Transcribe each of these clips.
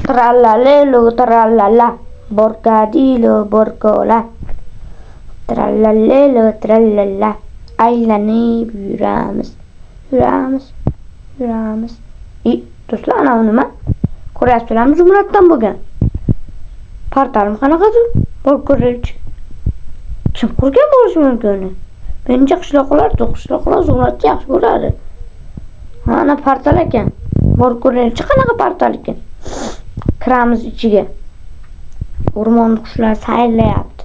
Trallalelo trallalla. Borcadillo borcola. Trallalelo trallalla. Aylanib yuramiz. Yuramiz. Do'stlar, ana nima? Ko'ryapsizlarmi, Zumraddan bo'lgan. Portalim qanaqadir? Bor ko'raylik. Kim qurgan bo'lishi mumkin? Menimcha qishloqlar Zumradni yaxshi ko'radi. Mana portal ekan. Bor ko'raylik, qanaqa portal ekan. Kiramiz ichiga. O'rmon qushlar saylayapti.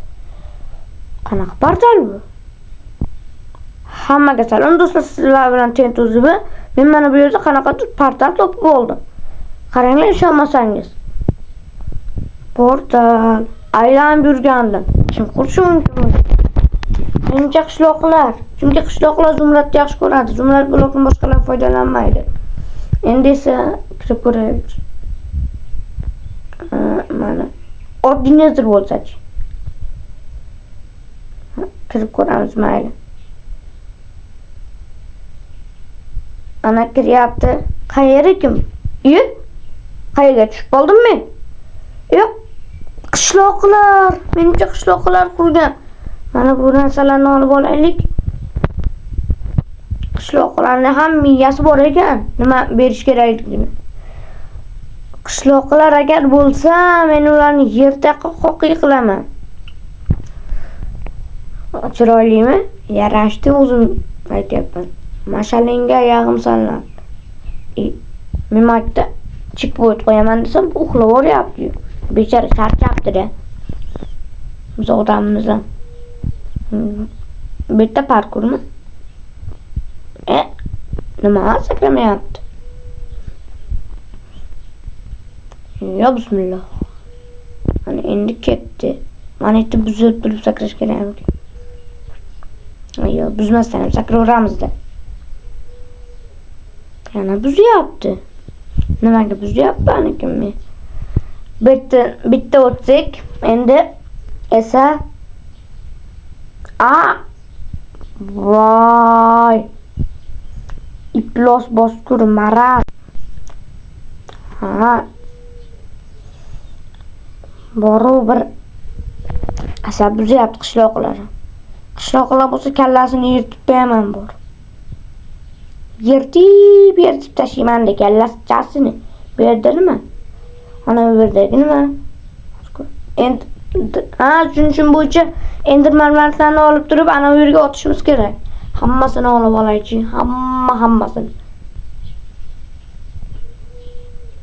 Qanaqa portal bu? Hammaga salom do'stlar, sizlar bilan Tentuzib. Men mana bu yerda qanaqadir portal topib oldim. Qaranglar, ishonmasangiz. Portal aylanib yurgandim. Kim qurishi mumkin? Menimcha qishloqlar. Chunki qishloqlar Zumradni yaxshi ko'radi. Zumrad blokdan boshqalar foydalanmaydi. Endi esa kirib ko'raylik. Mana ordinator bo'lsa-chi. Kirib ko'ramiz, mayli. Ana kiryapti. Qayeri kim? Qayerga tushib qoldim men? Yo'q. Qishloqlar. Menimcha qishloqlar qurgan. Mana bu narsalarni olib olaylik. Qishloqlarning ham miyasi bor ekan. Nima berish kerakligini. Qishloqlar agar bo'lsa, men ularni yerda qoqiy qilaman. Chiroylimi? Yarashdi, o'zim aytyapman. Mashalingga yag'im sanlar. Men makta chipvoyt qo'yaman desam, uxlab o'ryapti. Bechara charchabdi-da. Biz odamimizdan. Bitta parkurmi? Nima sakramayapti? Ya bismillah. Mana endi ketdi. Mana endi buzib bilib sakrash kerak. Yo, buzmasdan ham sakraveramiz-da. Yana buzyapti. Nimaga buzyapti anikim men? Bitta o'tsak, endi esa voy. Iplos boskur mara. Boru bir asab buzyapti qishloqlar. Qishloqlar bo'lsa kallasini yirtib qo'yaman bor. Yirtib tashlayman de kallasini. Bu yerda nima? Ana bu yerdagi nima? Endi tushunishim bo'yicha endermanlarni olib turib ana bu yerga otishimiz kerak. Hammasini olib olaychi, hammasini.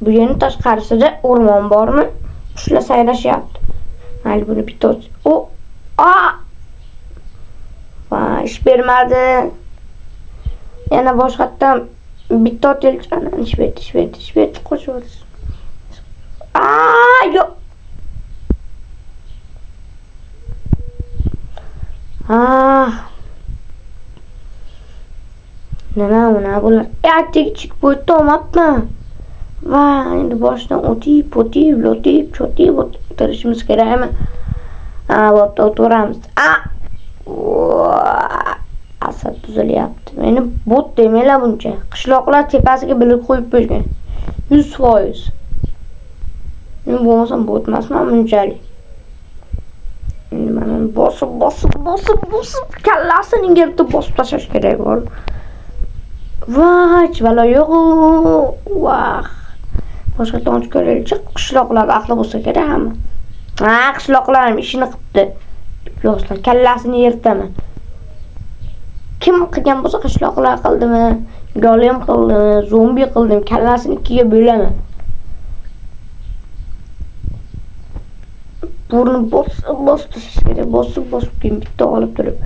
Bu yerning tashqarisida o'rmon bormi? Qushlar saylashyapti. Mayli, buni bitta ish bermadi. Yana boshqatdan bitta otelchani ish berdi qo'shib. Yo'q. Nima bular? Tek bo'yda olmabman. Va endi boshdan o'tib o'tirishimiz kerakmi? Bo'pti, o'tiramiz. Asad tuzilyapti. Meni bot demanglar buncha. Qishloqlar tepasiga bilib qo'yib qo'ygan. 100%. Men bo'lmasam botmasman bunchalik. Endi mana bosib kallasini yerga bosib tashlash kerak bor. Voy, balo yo'q. Vah. Boshqa tomchi ko'raylik. Qishloqlar aqli bo'lsa kerak hamma. Qishloqlarim ishini qilibdi. Yo'qlar, kallasini yertaman. Kim qilgan bo'lsa qishloqlar qildimi, golem qildimi, zombi qildim, kallasini ikkiga bo'laman. Burni bosib bitta olib turib.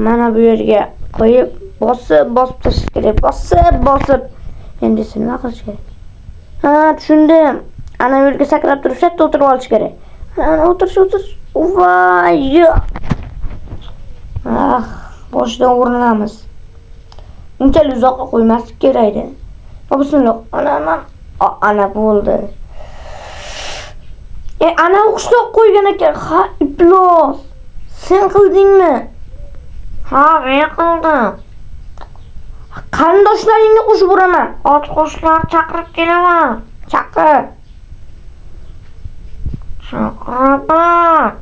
Mana bu yerga qo'yib bosib tashlash kerak. Bosib. Endi nima qilish kerak? Tushundim. Ana bu yerga sakrab turib, shatda o'tirib olish kerak. Ana o'tirish. Voy. Boshdan o'rinamiz. Unchalik uzoqqa qo'ymaslik kerak-da. Bismillah. Ana bo'ldi. Ana qishloq qo'ygan ekan. Iplos. Sen qildingmi? Men qildim. Qarindoshlaringni qo'shib uraman. Ot qo'shlar chaqirib kelaman. Chaqir. Robot.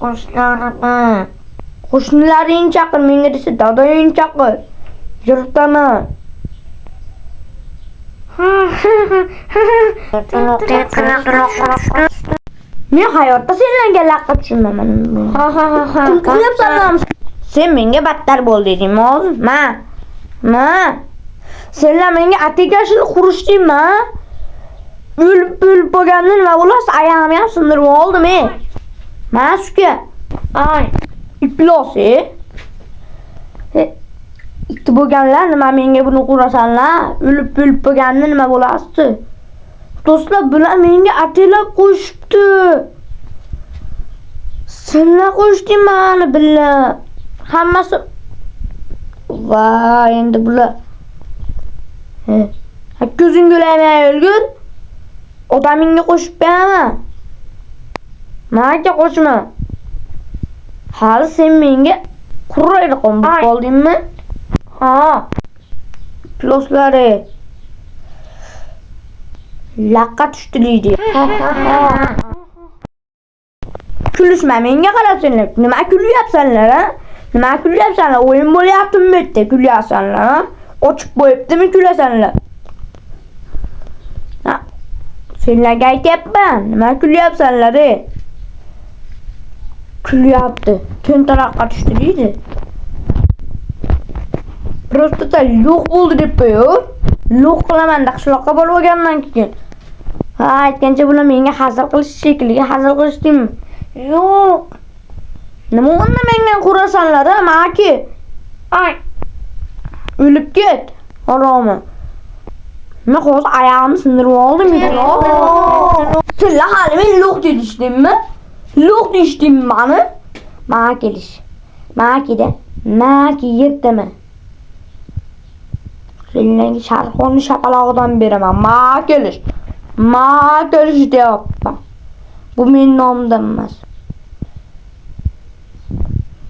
Qo'shnilarimi? Qo'shnilaringni chaqir, menga desa dadangni chaqir. Yurtaman. Men hayotda senlarga laqqa tushunmaman. Kulyapsan. Sen menga battar bo'l dedingmi hozir? Ma. Senlar menga atikashini qurishdingmi? O'lib bo'lgandan nima bo'lasa oyog'imni ham sindirib oldim. Masuka. Ay. Iplosi. Ikki bo'lganlar nima menga buni qurasanlar? O'lib bo'lgandan nima bo'ladi? Do'stlar, bular menga atilab qo'shibdi. Senlar qo'shding meni billa. Hammasi va endi bular. Ko'zing go'lamay o'lgur. Odamingga qo'shib beraman. Menga qo'shma. Hali sen menga qurraydi qolib qoldingmi? Ha. Ploslari. Laqqa tushdi deydi. Kulishma, menga qarasanglar. Nima kulyapsanlar, ha? Nima kulyapsanlar? O'yin bo'lyaptimi bu yerda? Kulyasanlar, ha? Ochib qo'yibdimi kulasanlar? Ha. Senlarga aytyapman, nima kulyapsanlar, Kulyapti. To'ntaroqqa tushdi deydi. Prosta yo'q bo'ldi deb qo'yur. Yo'q qilaman da qishloqqa borib olgandan keyin. Ha, aytgancha bular menga hazil qilish shekliga hazil qilishdimi? Yo'q. Nima unda menga qurasanlar, ha, maki? Ay. O'lib ket. Haromi. Men hozir oyog'imni sindirib oldim. Senlar hali men yo'q dedingmi? Yo'q dedingmi meni? Menga kelish. Makida. Maki yerdaman. Senlarga Sharxonni shapalog'idan beraman. Ma kelish deyapman. Bu men nomimdan emas.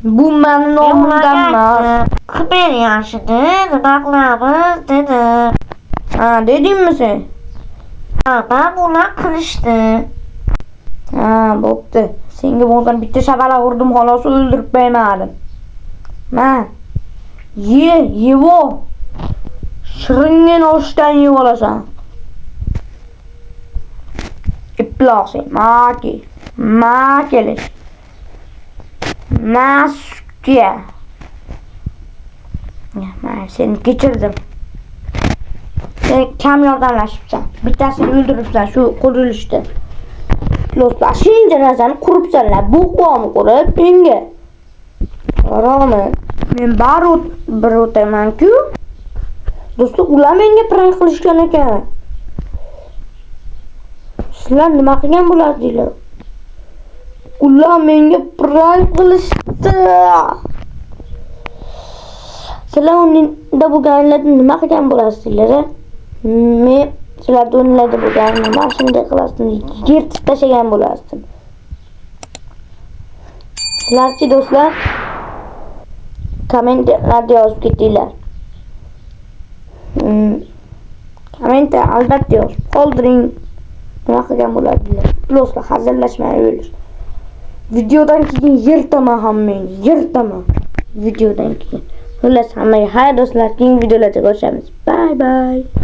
Bu men nomimdan emas. Qiber yaxshidi, nima qilamiz dedi. Ha, dedingmi sen? Ha, ular qilishdi. Ha, bo'pti. Senga bo'lsa bitta shapaloq urdim, xolos o'ldirib qo'ymadim. Ma. Yevo. Shiringin oshdan yeb olasan. Iplosi, ma kelish. Masuka. Men seni kechirdim. Sen kam yordamlashibsan. Bittasini o'ldiribsan shu qurilishda. Do'stlar, shuncha narsani quribsanlar. Bu qo'mni qurib menga. Haromi. Men bir o'taman-ku. Do'stlar, ular menga prank qilishgan ekan. Sizlar nima qilgan bo'lardinglar? Ular menga prank qilishdi. Sizlar unda bo'lganlarni nima qilgan bo'lasizlar? Men sizlarni o'nlarda bo'lganimni mana shunday qilasizlar, yirtib tashlagan bo'lasizlar. Sizlarchi do'stlar? Kommentlarda yozib ketinglar. Kommentda albatta yozib qoldiring. Nima qilgan bo'lardilar? Do'stlar, hazillashmay o'lish. Videodan keyin yirtaman hammangni, yirtaman. Videodan keyin. Xullas, hammaga xayr do'stlar, keyingi videolarda ko'rishamiz. Bye bye.